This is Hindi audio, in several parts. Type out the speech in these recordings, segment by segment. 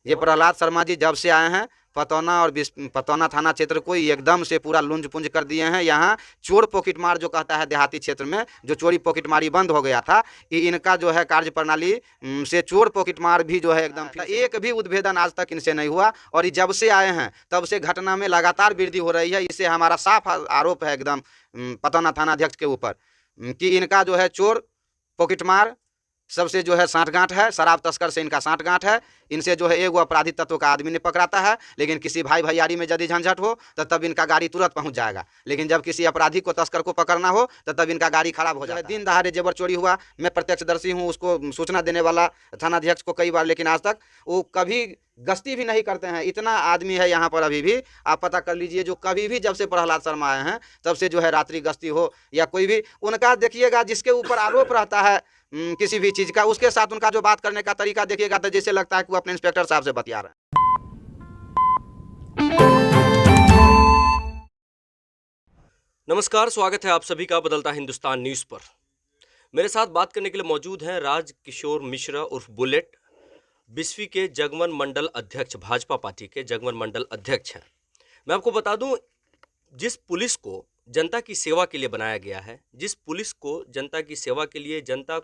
ये प्रहलाद शर्मा जी जब से आए हैं पतौना और पतौना थाना क्षेत्र को एकदम से पूरा लुंज पुंज कर दिए हैं। यहाँ चोर पॉकेटमार जो कहता है देहाती क्षेत्र में जो चोरी पॉकेटमारी बंद हो गया था, ये इनका जो है कार्य प्रणाली से चोर पॉकेटमार भी जो है एकदम एक भी उद्भेदन आज तक इनसे नहीं हुआ। और ये जब से आए हैं तब से घटना में लगातार वृद्धि हो रही है। इससे हमारा साफ आरोप है एकदम पतौना थाना अध्यक्ष के ऊपर कि इनका जो है चोर पॉकेटमार सबसे जो है साठगांठ है। शराब तस्कर से इनका साठगांठ है। इनसे जो है एगो अपराधी तत्व का आदमी नहीं पकड़ाता है, लेकिन किसी भाई भैयारी में यदि झंझट हो तो तब इनका गाड़ी तुरंत पहुंच जाएगा। लेकिन जब किसी अपराधी को तस्कर को पकड़ना हो तो तब इनका गाड़ी खराब हो जाता है। दिन दहाड़े जेवर चोरी हुआ, मैं प्रत्यक्षदर्शी हूँ, उसको सूचना देने वाला थानाध्यक्ष को कई बार, लेकिन आज तक वो कभी गश्ती भी नहीं करते हैं। इतना आदमी है यहाँ पर अभी भी, आप पता कर लीजिए, जो कभी भी जब से प्रहलाद शर्मा आए हैं तब से जो है रात्रि गश्ती हो या कोई भी उनका देखिएगा जिसके ऊपर आरोप रहता है किसी भी चीज़ का, उसके साथ उनका जो बात करने का तरीका देखिएगा तो जैसे लगता है कि वो अपने इंस्पेक्टर साहब से बतिया रहे हैं। नमस्कार, स्वागत है आप सभी का बदलता हिंदुस्तान न्यूज़ पर। मेरे साथ बात करने के लिए मौजूद हैं राज किशोर मिश्रा उर्फ बुलेट, बिस्फी के जगमन मंडल अध्यक्ष, भाजपा पार्टी के जगमन मंडल अध्यक्ष हैं। मैं आपको बता दूं, जिस पुलिस को जनता की सेवा के लिए बनाया गया है, जिस पुलिस को जनता की सेवा के लिए, जनता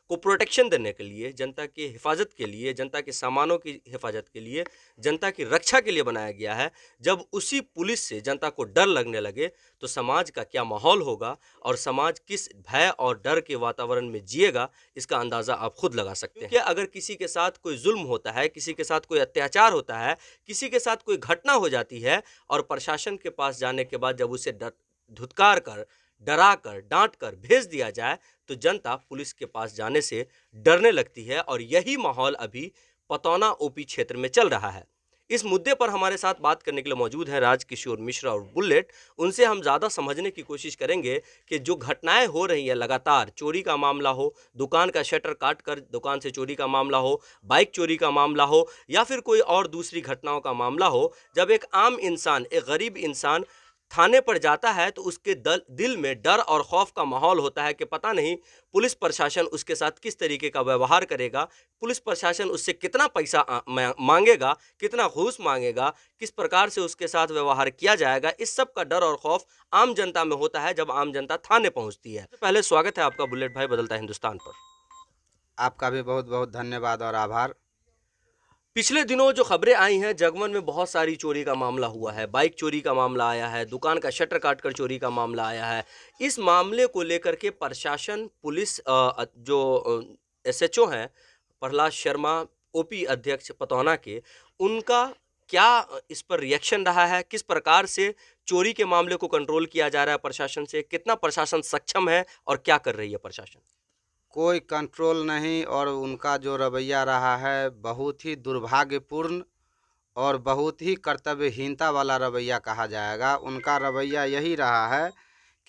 को प्रोटेक्शन देने के लिए, जनता की हिफाजत के लिए, जनता के सामानों की हिफाजत के लिए, जनता की रक्षा के लिए बनाया गया है, जब उसी पुलिस से जनता को डर लगने लगे तो समाज का क्या माहौल होगा और समाज किस भय और डर के वातावरण में जिएगा, इसका अंदाज़ा आप खुद लगा सकते हैं। कि अगर किसी के साथ कोई जुल्म होता है, किसी के साथ कोई अत्याचार होता है, किसी के साथ कोई घटना हो जाती है और प्रशासन के पास जाने के बाद जब उसे धुतकार कर, डरा कर, डांट कर भेज दिया जाए तो जनता पुलिस के पास जाने से डरने लगती है। और यही माहौल अभी पतौना ओपी क्षेत्र में चल रहा है। इस मुद्दे पर हमारे साथ बात करने के लिए मौजूद हैं राज किशोर मिश्रा और बुलेट। उनसे हम ज़्यादा समझने की कोशिश करेंगे कि जो घटनाएं हो रही हैं लगातार, चोरी का मामला हो, दुकान का शटर काट कर दुकान से चोरी का मामला हो, बाइक चोरी का मामला हो या फिर कोई और दूसरी घटनाओं का मामला हो, जब एक आम इंसान, एक गरीब इंसान थाने पर जाता है तो उसके दिल में डर और खौफ का माहौल होता है कि पता नहीं पुलिस प्रशासन उसके साथ किस तरीके का व्यवहार करेगा, पुलिस प्रशासन उससे कितना पैसा मांगेगा, कितना घूस मांगेगा, किस प्रकार से उसके साथ व्यवहार किया जाएगा। इस सब का डर और खौफ आम जनता में होता है जब आम जनता थाने पहुंचती है। पहले स्वागत है आपका बुलेट भाई बदलता हिंदुस्तान पर। आपका भी बहुत बहुत धन्यवाद और आभार। पिछले दिनों जो खबरें आई हैं, जगमन में बहुत सारी चोरी का मामला हुआ है, बाइक चोरी का मामला आया है, दुकान का शटर काटकर चोरी का मामला आया है। इस मामले को लेकर के प्रशासन, पुलिस, जो एसएचओ हैं प्रहलाद शर्मा, ओपी अध्यक्ष पतौना के, उनका क्या इस पर रिएक्शन रहा है? किस प्रकार से चोरी के मामले को कंट्रोल किया जा रहा है प्रशासन से? कितना प्रशासन सक्षम है और क्या कर रही है प्रशासन? कोई कंट्रोल नहीं, और उनका जो रवैया रहा है बहुत ही दुर्भाग्यपूर्ण और बहुत ही कर्तव्यहीनता वाला रवैया कहा जाएगा। उनका रवैया यही रहा है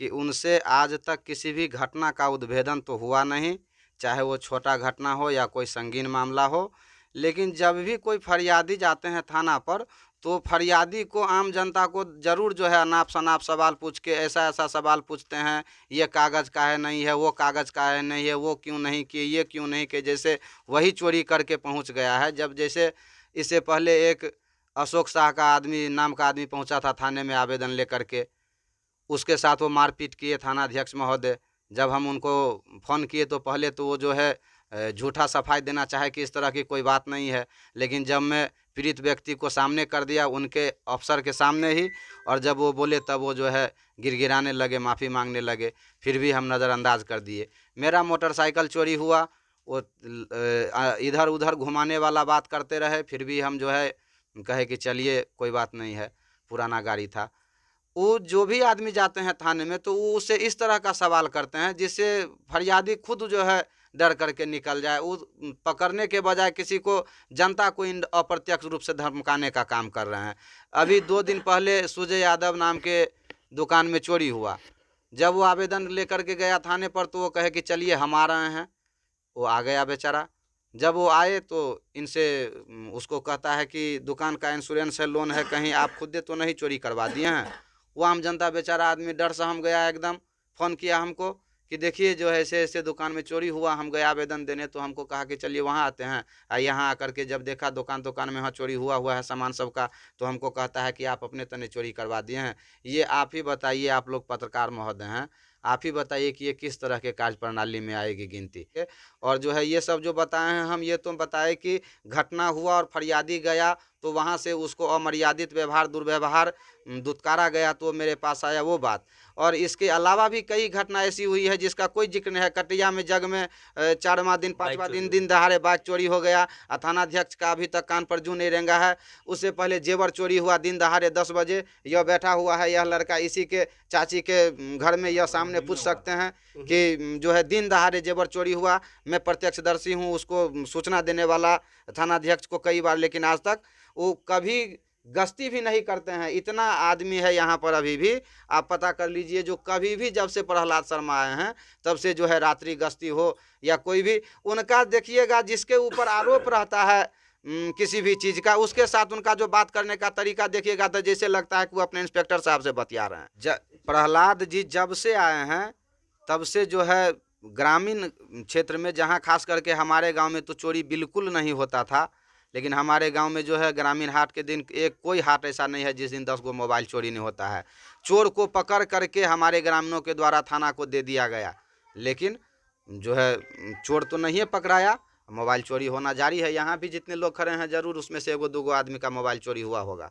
कि उनसे आज तक किसी भी घटना का उद्भेदन तो हुआ नहीं, चाहे वो छोटा घटना हो या कोई संगीन मामला हो। लेकिन जब भी कोई फरियादी जाते हैं थाना पर तो फरियादी को, आम जनता को ज़रूर जो है अनाप शनाप सवाल पूछ के ऐसा ऐसा सवाल पूछते हैं, ये कागज़ का है नहीं है, वो कागज़ का है नहीं है, वो क्यों नहीं किए, ये क्यों नहीं किए, जैसे वही चोरी करके पहुंच गया है। जब जैसे इससे पहले एक अशोक शाह का आदमी, नाम का आदमी पहुंचा था थाने में आवेदन लेकर के, उसके साथ वो मारपीट किए थानाध्यक्ष महोदय। जब हम उनको फ़ोन किए तो पहले तो वो जो है झूठा सफाई देना चाहे कि इस तरह की कोई बात नहीं है, लेकिन जब मैं पीड़ित व्यक्ति को सामने कर दिया उनके अफसर के सामने ही, और जब वो बोले तब वो जो है गिड़गिड़ाने लगे, माफ़ी मांगने लगे, फिर भी हम नज़रअंदाज कर दिए। मेरा मोटरसाइकिल चोरी हुआ, वो इधर उधर घुमाने वाला बात करते रहे, फिर भी हम जो है कहे कि चलिए कोई बात नहीं है, पुराना गाड़ी था। वो जो भी आदमी जाते हैं थाने में तो वो उससे इस तरह का सवाल करते हैं जिससे फरियादी खुद जो है डर करके निकल जाए। वो पकड़ने के बजाय किसी को, जनता को अप्रत्यक्ष रूप से धमकाने का काम कर रहे हैं। अभी 2 दिन पहले सुजय यादव नाम के दुकान में चोरी हुआ। जब वो आवेदन लेकर के गया थाने पर तो वो कहे कि चलिए हम आ रहे हैं। वो आ गया बेचारा। जब वो आए तो इनसे उसको कहता है कि दुकान का इंश्योरेंस है, लोन है, कहीं आप खुद तो नहीं चोरी करवा दिए हैं। वो आम जनता बेचारा आदमी डर सहम गया एकदम। फ़ोन किया हमको कि देखिए जो है ऐसे ऐसे दुकान में चोरी हुआ, हम गए आवेदन देने, तो हमको कहा कि चलिए वहाँ आते हैं। यहाँ आकर के जब देखा दुकान में, हाँ चोरी हुआ हुआ है सामान सबका, तो हमको कहता है कि आप अपने तने चोरी करवा दिए हैं। ये आप ही बताइए, आप लोग पत्रकार महोदय हैं, आप ही बताइए कि ये किस तरह के कार्य प्रणाली में आएगी गिनती। और जो है ये सब जो बताए हैं हम, ये तो बताए कि घटना हुआ और फरियादी गया तो वहाँ से उसको अमर्यादित व्यवहार, दुर्व्यवहार दुत्कारा गया तो मेरे पास आया, वो बात। और इसके अलावा भी कई घटना ऐसी हुई है जिसका कोई जिक्र नहीं है। कटिया में जग में 4वां दिन 5वां दिन दिन दहाड़े बाइक चोरी हो गया, थानाध्यक्ष का अभी तक कान पर जू नहीं रेंगा है। उससे पहले जेवर चोरी हुआ दिन दहाड़े 10 बजे, यह बैठा हुआ है, यह लड़का इसी के चाची के घर में, यह सामने पूछ सकते हैं कि जो है दिन दहाड़े जेवर चोरी हुआ। मैं प्रत्यक्षदर्शी हूँ, उसको सूचना देने वाला थानाध्यक्ष को कई बार, लेकिन आज तक वो कभी गश्ती भी नहीं करते हैं। इतना आदमी है यहाँ पर अभी भी, आप पता कर लीजिए, जो कभी भी जब से प्रहलाद शर्मा आए हैं तब से जो है रात्रि गश्ती हो या कोई भी उनका देखिएगा, जिसके ऊपर आरोप रहता है किसी भी चीज़ का, उसके साथ उनका जो बात करने का तरीका देखिएगा तो जैसे लगता है कि वो अपने इंस्पेक्टर साहब से बतिया रहे हैं। प्रहलाद जी जब से आए हैं तब से जो है ग्रामीण क्षेत्र में, जहाँ खास करके हमारे गांव में तो चोरी बिल्कुल नहीं होता था, लेकिन हमारे गांव में जो है ग्रामीण हाट के दिन एक कोई हाट ऐसा नहीं है जिस दिन 10 गो मोबाइल चोरी नहीं होता है। चोर को पकड़ करके हमारे ग्रामीणों के द्वारा थाना को दे दिया गया, लेकिन जो है चोर तो नहीं है पकड़ाया, मोबाइल चोरी होना जारी है। यहाँ भी जितने लोग खड़े हैं जरूर उसमें से 1-2 आदमी का मोबाइल चोरी हुआ होगा।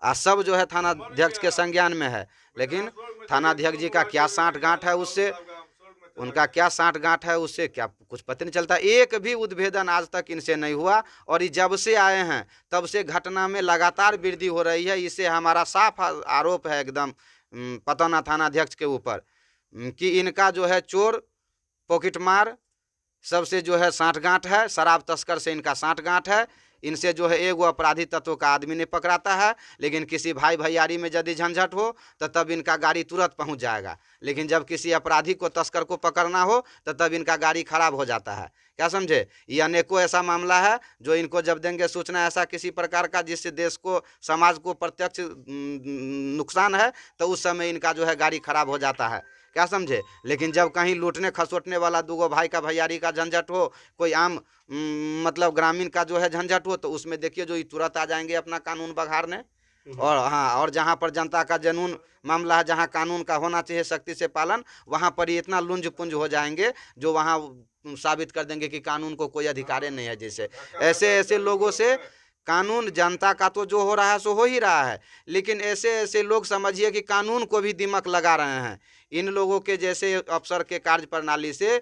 सब जो है थानाध्यक्ष के संज्ञान में है, लेकिन थानाध्यक्ष जी का क्या साठ गांठ है उससे, उनका क्या साठ गांठ है उससे क्या कुछ पता नहीं चलता। एक भी उद्भेदन आज तक इनसे नहीं हुआ, और ये जब से आए हैं तब से घटना में लगातार वृद्धि हो रही है। इससे हमारा साफ आरोप है एकदम पतौना थानाध्यक्ष के ऊपर कि इनका जो है चोर, पॉकेटमार सबसे जो है साठ गांठ है, शराब तस्कर से इनका साठ गांठ है। इनसे जो है एगो अपराधी तत्व का आदमी नहीं पकड़ाता है, लेकिन किसी भाई भैयारी में यदि झंझट हो तो तब इनका गाड़ी तुरंत पहुंच जाएगा, लेकिन जब किसी अपराधी को, तस्कर को पकड़ना हो तो तब इनका गाड़ी खराब हो जाता है। क्या समझे? ये अनेकों ऐसा मामला है जो इनको जब देंगे सूचना ऐसा किसी प्रकार का जिससे देश को, समाज को प्रत्यक्ष नुकसान है, तो उस समय इनका जो है गाड़ी खराब हो जाता है। क्या समझे? लेकिन जब कहीं लूटने खसोटने वाला 2 भाई का, भैयारी का झंझट हो, कोई आम मतलब ग्रामीण का जो है झंझट हो, तो उसमें देखिए जो तुरंत आ जाएंगे अपना कानून बघारने। और हाँ, और जहाँ पर जनता का जनून मामला है, जहाँ कानून का होना चाहिए सख्ती से पालन, वहाँ पर ये इतना लुंज पुंज हो जाएंगे जो वहाँ साबित कर देंगे कि कानून को कोई अधिकार नहीं है। जैसे ऐसे ऐसे लोगों से कानून, जनता का तो जो हो रहा है सो हो ही रहा है, लेकिन ऐसे ऐसे लोग समझिए कि कानून को भी दिमक लगा रहे हैं। इन लोगों के जैसे अफसर के कार्य प्रणाली से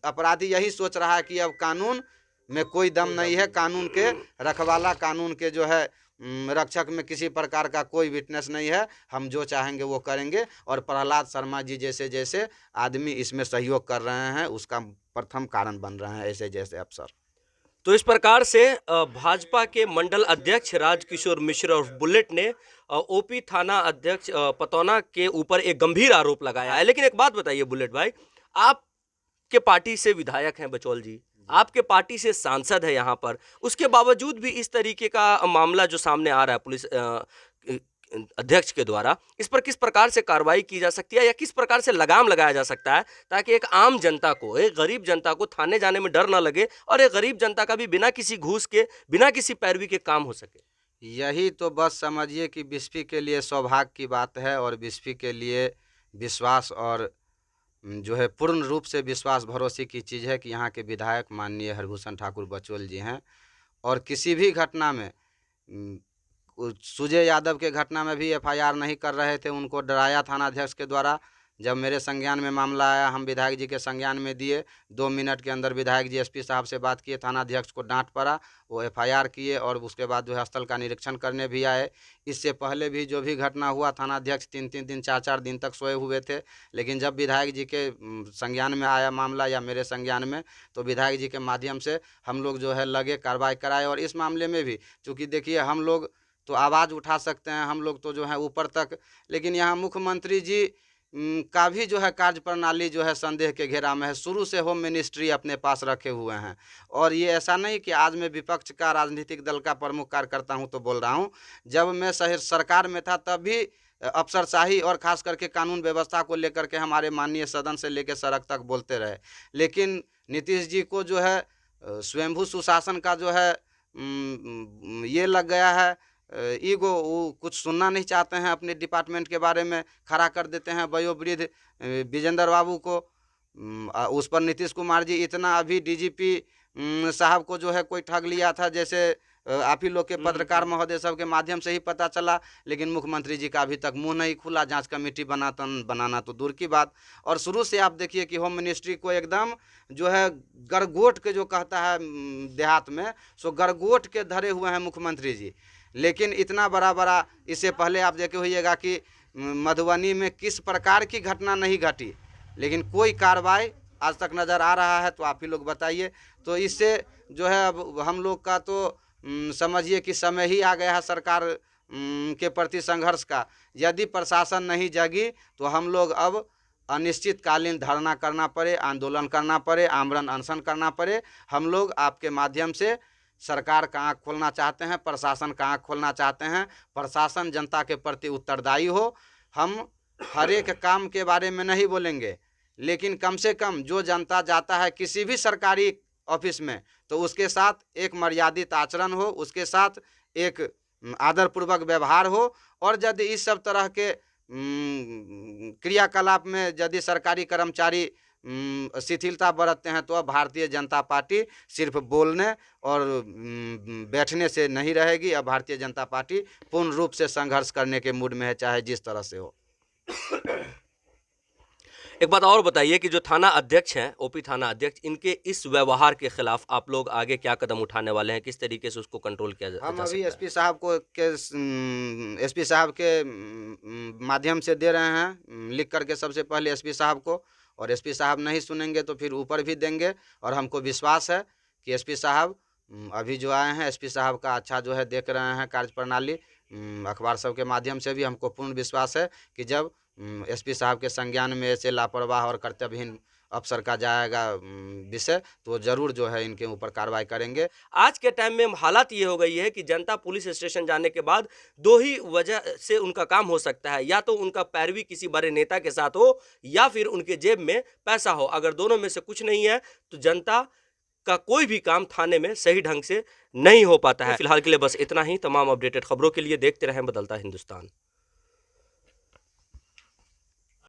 अपराधी यही सोच रहा है कि अब कानून में कोई दम नहीं है, कानून के रखवाला, कानून के जो है रक्षक में किसी प्रकार का कोई विटनेस नहीं है, हम जो चाहेंगे वो करेंगे। और प्रहलाद शर्मा जी जैसे जैसे आदमी इसमें सहयोग कर रहे हैं, उसका प्रथम कारण बन रहे हैं ऐसे जैसे अफसर। तो इस प्रकार से भाजपा के मंडल अध्यक्ष राजकिशोर मिश्र और बुलेट ने ओपी थाना अध्यक्ष पतौना के ऊपर एक गंभीर आरोप लगाया है। लेकिन एक बात बताइए बुलेट भाई, आपके पार्टी से विधायक हैं बचौल जी, आपके पार्टी से सांसद है यहाँ पर, उसके बावजूद भी इस तरीके का मामला जो सामने आ रहा है पुलिस अध्यक्ष के द्वारा, इस पर किस प्रकार से कार्रवाई की जा सकती है या किस प्रकार से लगाम लगाया जा सकता है ताकि एक आम जनता को, एक गरीब जनता को थाने जाने में डर ना लगे और एक गरीब जनता का भी बिना किसी घूस के, बिना किसी पैरवी के काम हो सके? यही तो बस समझिए कि बिस्फी के लिए सौभाग्य की बात है, और बिस्फी के लिए विश्वास और जो है पूर्ण रूप से विश्वास भरोसे की चीज़ है कि यहाँ के विधायक माननीय हरभूषण ठाकुर बचौल जी हैं। और किसी भी घटना में सुजय यादव के घटना में भी एफआईआर नहीं कर रहे थे, उनको डराया थानाध्यक्ष के द्वारा। जब मेरे संज्ञान में मामला आया, हम विधायक जी के संज्ञान में दिए, 2 मिनट के अंदर विधायक जी एसपी साहब से बात किए, थानाध्यक्ष को डांट पड़ा, वो एफआईआर किए और उसके बाद जो है स्थल का निरीक्षण करने भी आए। इससे पहले भी जो भी घटना हुआ, थानाध्यक्ष 3-3 दिन 4-4 दिन तक सोए हुए थे, लेकिन जब विधायक जी के संज्ञान में आया मामला या मेरे संज्ञान में, तो विधायक जी के माध्यम से हम लोग जो है लगे, कार्रवाई कराए। और इस मामले में भी चूँकि देखिए हम लोग तो आवाज़ उठा सकते हैं, हम लोग तो जो है ऊपर तक, लेकिन यहाँ मुख्यमंत्री जी का भी जो है कार्य प्रणाली जो है संदेह के घेरा में है। शुरू से होम मिनिस्ट्री अपने पास रखे हुए हैं, और ये ऐसा नहीं कि आज मैं विपक्ष का, राजनीतिक दल का प्रमुख कार्यकर्ता हूं तो बोल रहा हूं। जब मैं शहर सरकार में था तब भी अफसरशाही और ख़ास करके कानून व्यवस्था को लेकर के हमारे माननीय सदन से लेकर सड़क तक बोलते रहे। लेकिन नीतीश जी को जो है स्वयंभू सुशासन का जो है ये लग गया है ईगो। वो कुछ सुनना नहीं चाहते हैं, अपने डिपार्टमेंट के बारे में खड़ा कर देते हैं वयोवृद्ध विजेंद्र बाबू को। उस पर नीतीश कुमार जी इतना अभी डीजीपी साहब को जो है कोई ठग लिया था, जैसे आप ही लोग के पत्रकार महोदय सब के माध्यम से ही पता चला। लेकिन मुख्यमंत्री जी का अभी तक मुंह नहीं खुला, जांच कमेटी बनाना तो दूर की बात। और शुरू से आप देखिए कि होम मिनिस्ट्री को एकदम जो है गरगोट के जो कहता है देहात में, सो गरगोट के धरे हुए हैं मुख्यमंत्री जी। लेकिन इतना बड़ा इससे पहले आप देखे होइएगा कि मधुबनी में किस प्रकार की घटना नहीं घटी, लेकिन कोई कार्रवाई आज तक नज़र आ रहा है, तो आप ही लोग बताइए। तो इससे जो है अब हम लोग का तो समझिए कि समय ही आ गया है सरकार के प्रति संघर्ष का। यदि प्रशासन नहीं जागी तो हम लोग अब अनिश्चितकालीन धरना करना पड़े, आंदोलन करना पड़े, आमरण अनशन करना पड़े। हम लोग आपके माध्यम से सरकार का आँख खोलना चाहते हैं, प्रशासन का आँख खोलना चाहते हैं। प्रशासन जनता के प्रति उत्तरदायी हो। हम हर एक काम के बारे में नहीं बोलेंगे, लेकिन कम से कम जो जनता जाता है किसी भी सरकारी ऑफिस में, तो उसके साथ एक मर्यादित आचरण हो, उसके साथ एक आदरपूर्वक व्यवहार हो। और यदि इस सब तरह के क्रियाकलाप में यदि सरकारी कर्मचारी शिथिलता बरतते हैं, तो अब भारतीय जनता पार्टी सिर्फ बोलने और बैठने से नहीं रहेगी। अब भारतीय जनता पार्टी पूर्ण रूप से संघर्ष करने के मूड में है, चाहे जिस तरह से हो। एक बात और बताइए कि जो थाना अध्यक्ष हैं, ओपी थाना अध्यक्ष, इनके इस व्यवहार के खिलाफ आप लोग आगे क्या कदम उठाने वाले हैं? किस तरीके से उसको कंट्रोल किया जा सकता है? हम अभी एसपी साहब के माध्यम से दे रहे हैं लिख करके, सबसे पहले एसपी साहब को। और एसपी साहब नहीं सुनेंगे तो फिर ऊपर भी देंगे। और हमको विश्वास है कि एसपी साहब अभी जो आए हैं, एसपी साहब का अच्छा जो है देख रहे हैं कार्यप्रणाली। अखबार सब के माध्यम से भी हमको पूर्ण विश्वास है कि जब एसपी साहब के संज्ञान में ऐसे लापरवाह और कर्तव्यहीन अफसर का जाएगा विषय, तो ज़रूर जो है इनके ऊपर कार्रवाई करेंगे। आज के टाइम में हालात ये हो गई है कि जनता पुलिस स्टेशन जाने के बाद दो ही वजह से उनका काम हो सकता है, या तो उनका पैरवी किसी बड़े नेता के साथ हो, या फिर उनके जेब में पैसा हो। अगर दोनों में से कुछ नहीं है तो जनता का कोई भी काम थाने में सही ढंग से नहीं हो पाता है। फिलहाल के लिए बस इतना ही। तमाम अपडेटेड खबरों के लिए देखते रहें बदलता हिंदुस्तान।